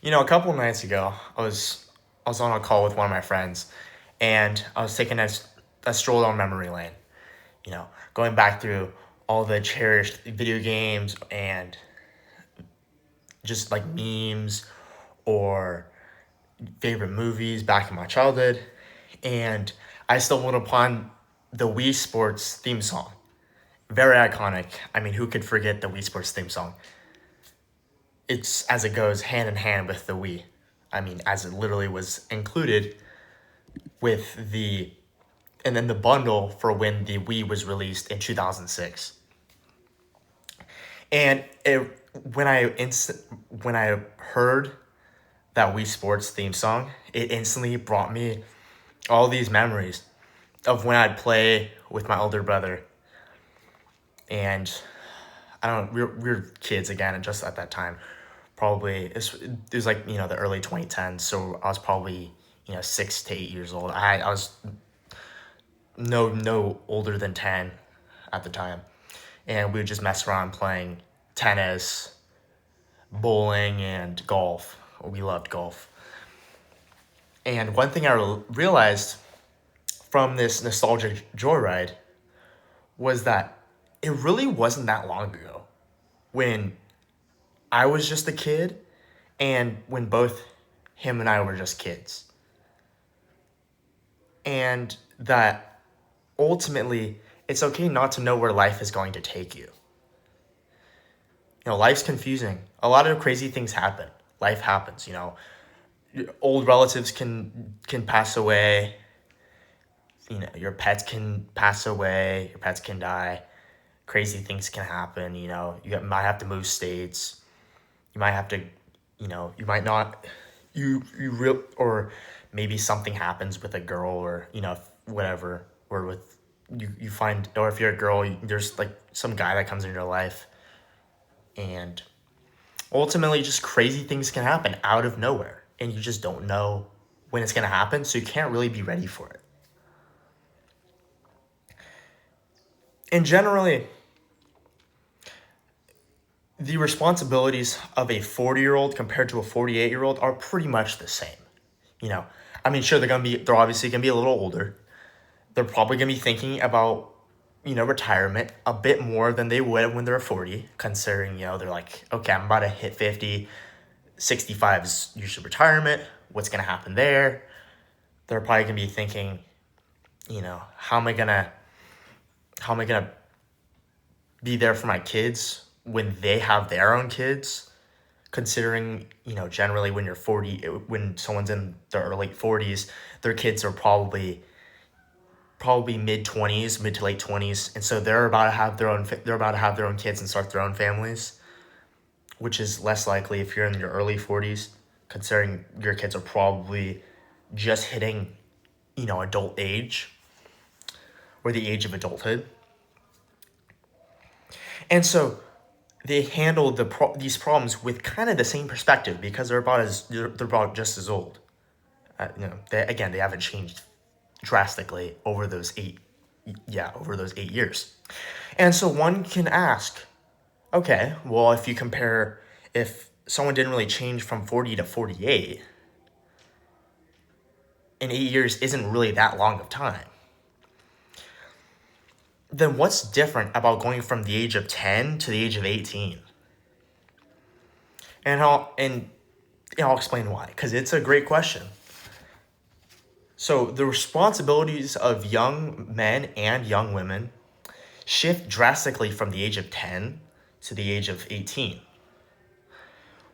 A couple of nights ago, I was on a call with one of my friends, and I was taking a stroll down memory lane. Going back through all the cherished video games and just like memes or favorite movies back in my childhood, and I stumbled upon the Wii Sports theme song. Very iconic. I mean, who could forget the Wii Sports theme song? It's as it goes hand in hand with the Wii. I mean, as it literally was included with and then the bundle for when the Wii was released in 2006. And when I heard that Wii Sports theme song, it instantly brought me all these memories of when I'd play with my older brother. And I don't know, we were kids again, and just at that time, probably it was like the early 2010s, so I was probably 6 to 8 years old. I was no older than 10 at the time, and we would just mess around playing tennis, bowling, and golf. We loved golf. And one thing I realized from this nostalgic joyride was that it really wasn't that long ago when I was just a kid and when both him and I were just kids. And that ultimately it's okay not to know where life is going to take you. Life's confusing. A lot of crazy things happen. Life happens. Old relatives can pass away. Your pets can pass away. Your pets can die. Crazy things can happen. Might have to move states. You might have to, you might not, or maybe something happens with a girl, or whatever, or with you find, or if you're a girl, there's like some guy that comes in your life, and ultimately just crazy things can happen out of nowhere, and you just don't know when it's going to happen, so you can't really be ready for it. And generally, the responsibilities of a 40-year-old compared to a 48-year-old are pretty much the same. I mean, sure, they're obviously gonna be a little older. They're probably gonna be thinking about, retirement a bit more than they would when they're 40, considering, they're like, okay, I'm about to hit 50, 65 is usually retirement. What's gonna happen there? They're probably gonna be thinking, how am I gonna be there for my kids when they have their own kids? Considering, generally when you're 40, when someone's in their late 40s, their kids are probably mid 20s, mid to late 20s, and so they're about to have their own kids and start their own families, which is less likely if you're in your early 40s, considering your kids are probably just hitting, adult age, or the age of adulthood. And so they handled these problems with kind of the same perspective, because they're about just as old. They haven't changed drastically over those 8 years. And so one can ask, okay, well, if someone didn't really change from 40 to 48, and 8 years isn't really that long of time, then what's different about going from the age of 10 to the age of 18? And I'll explain why, because it's a great question. So the responsibilities of young men and young women shift drastically from the age of 10 to the age of 18.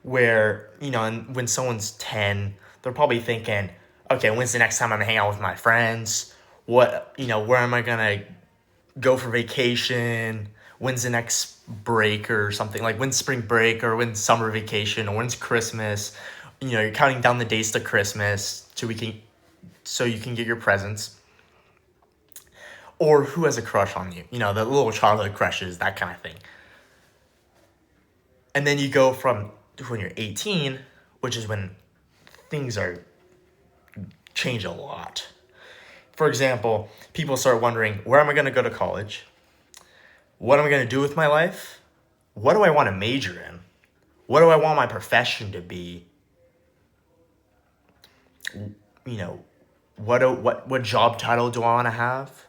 Where, and when someone's 10, they're probably thinking, okay, when's the next time I'm gonna hang out with my friends? Where am I gonna go for vacation? When's the next break or something? Like when's spring break, or when's summer vacation, or when's Christmas? You're counting down the days to Christmas so you can get your presents. Or who has a crush on you? The little childhood crushes, that kind of thing. And then you go from when you're 18, which is when things change a lot. For example, people start wondering, where am I going to go to college? What am I going to do with my life? What do I want to major in? What do I want my profession to be? you know, what job title do I want to have?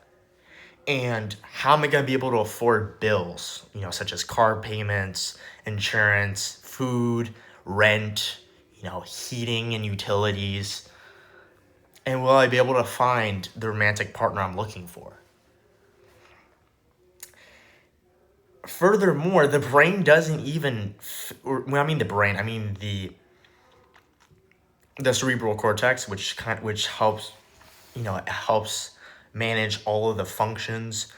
And how am I going to be able to afford bills, such as car payments, insurance, food, rent, heating and utilities? And will I be able to find the romantic partner I'm looking for? Furthermore, the brain doesn't even, when I mean the brain, I mean the cerebral cortex, which helps, it helps manage all of the functions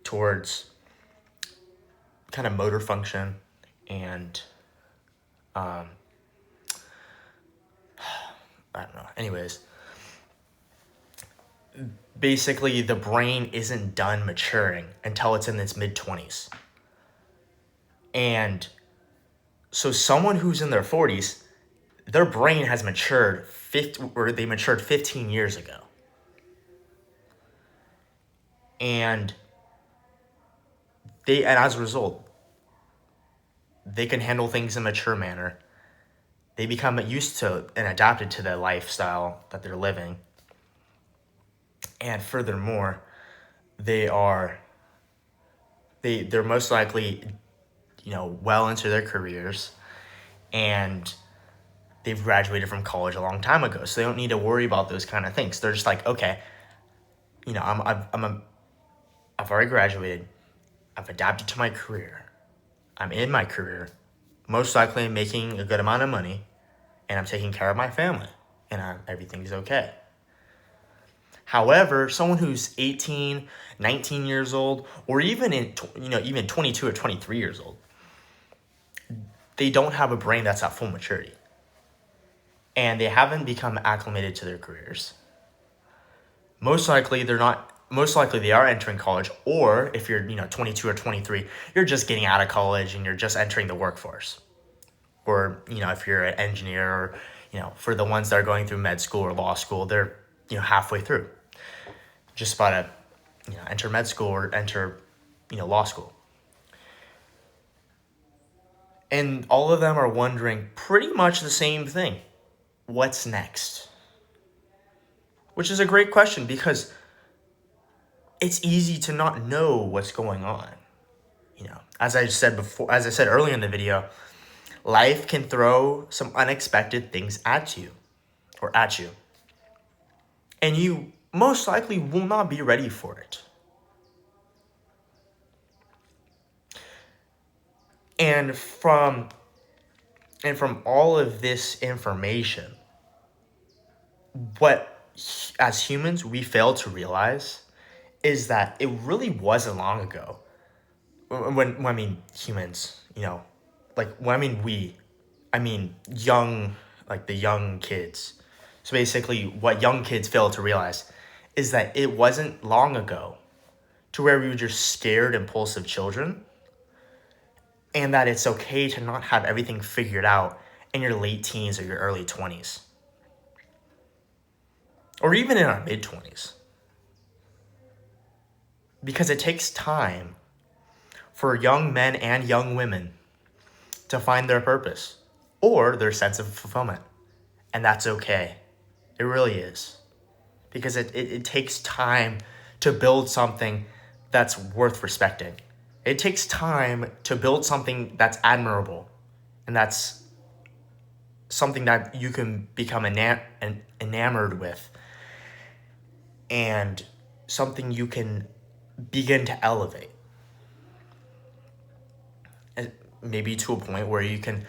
towards kind of motor function and I don't know. Anyways, basically the brain isn't done maturing until it's in its mid-20s. And so someone who's in their 40s, their brain has matured they matured 15 years ago. And as a result, they can handle things in a mature manner. They become used to and adapted to the lifestyle that they're living. And furthermore, they're most likely, well into their careers, and they've graduated from college a long time ago, so they don't need to worry about those kind of things. They're just like, okay, I've already graduated. I've adapted to my career. I'm in my career, most likely making a good amount of money, and I'm taking care of my family, and everything's okay. However, someone who's 18, 19 years old, or even even 22 or 23 years old, they don't have a brain that's at full maturity. And they haven't become acclimated to their careers. Most likely they are entering college, or if you're 22 or 23, you're just getting out of college and you're just entering the workforce. Or if you're an engineer, or for the ones that are going through med school or law school, they're halfway through, just about to enter med school or enter law school. And all of them are wondering pretty much the same thing: what's next? Which is a great question, because it's easy to not know what's going on. As I said earlier in the video, life can throw some unexpected things at you. And you most likely will not be ready for it. And from all of this information, what as humans we fail to realize is that it really wasn't long ago. When I mean humans, I mean young, like the young kids. So basically what young kids fail to realize is that it wasn't long ago to where we were just scared, impulsive children, and that it's okay to not have everything figured out in your late teens or your early 20s. Or even in our mid-20s. Because it takes time for young men and young women to find their purpose or their sense of fulfillment. And that's okay. It really is. Because it takes time to build something that's worth respecting. It takes time to build something that's admirable, and that's something that you can become enamored with, and something you can begin to elevate. And maybe to a point where you can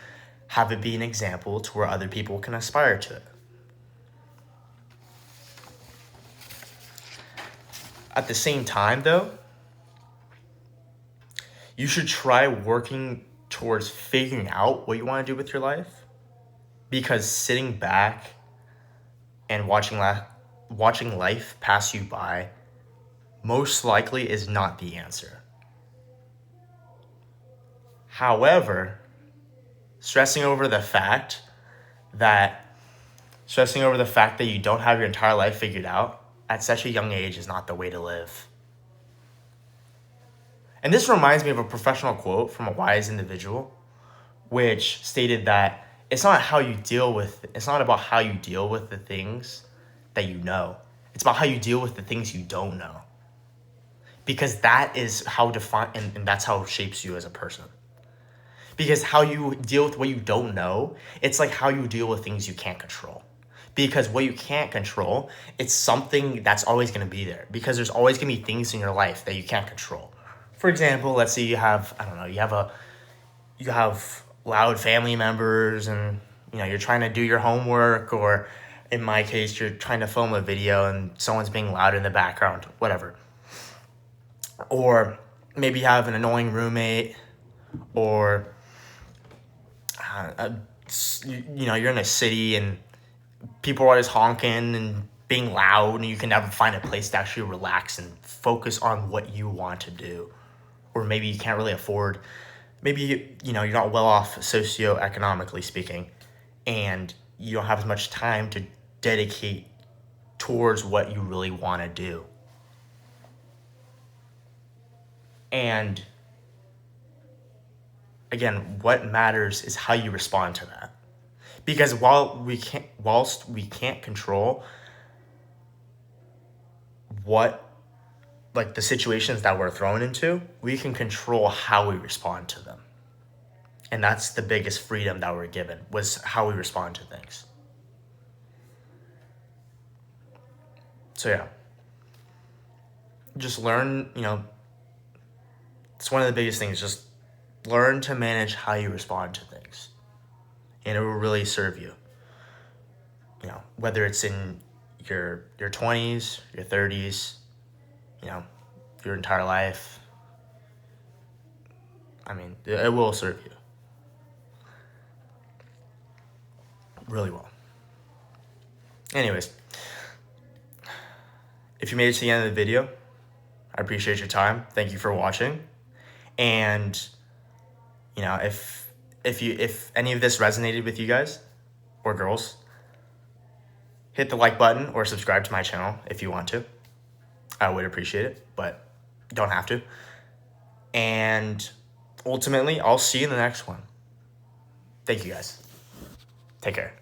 have it be an example to where other people can aspire to it. At the same time, though, you should try working towards figuring out what you want to do with your life, because sitting back and watching life pass you by most likely is not the answer. However, stressing over the fact that you don't have your entire life figured out at such a young age is not the way to live. And this reminds me of a professional quote from a wise individual, which stated that it's not about how you deal with the things that you know. It's about how you deal with the things you don't know. Because that is how and that's how it shapes you as a person. Because how you deal with what you don't know, it's like how you deal with things you can't control. Because what you can't control, it's something that's always going to be there. Because there's always going to be things in your life that you can't control. For example, let's say you have, I don't know, you have loud family members, and you're trying to do your homework, or in my case, you're trying to film a video and someone's being loud in the background, whatever. Or maybe you have an annoying roommate, or you're in a city and people are always honking and being loud, and you can never find a place to actually relax and focus on what you want to do. Or maybe you can't really afford, maybe you're not well off socioeconomically speaking, and you don't have as much time to dedicate towards what you really want to do. And again, what matters is how you respond to that. Because whilst we can't control the situations that we're thrown into, we can control how we respond to them. And that's the biggest freedom that we're given, was how we respond to things. So yeah, just learn, it's one of the biggest things, just learn to manage how you respond to things. And it will really serve you. Whether it's in your 20s, your 30s, your entire life. I mean, it will serve you really well. Anyways, if you made it to the end of the video, I appreciate your time. Thank you for watching. And if any of this resonated with you guys or girls, hit the like button or subscribe to my channel if you want to. I would appreciate it, but you don't have to. And ultimately, I'll see you in the next one. Thank you guys. Take care.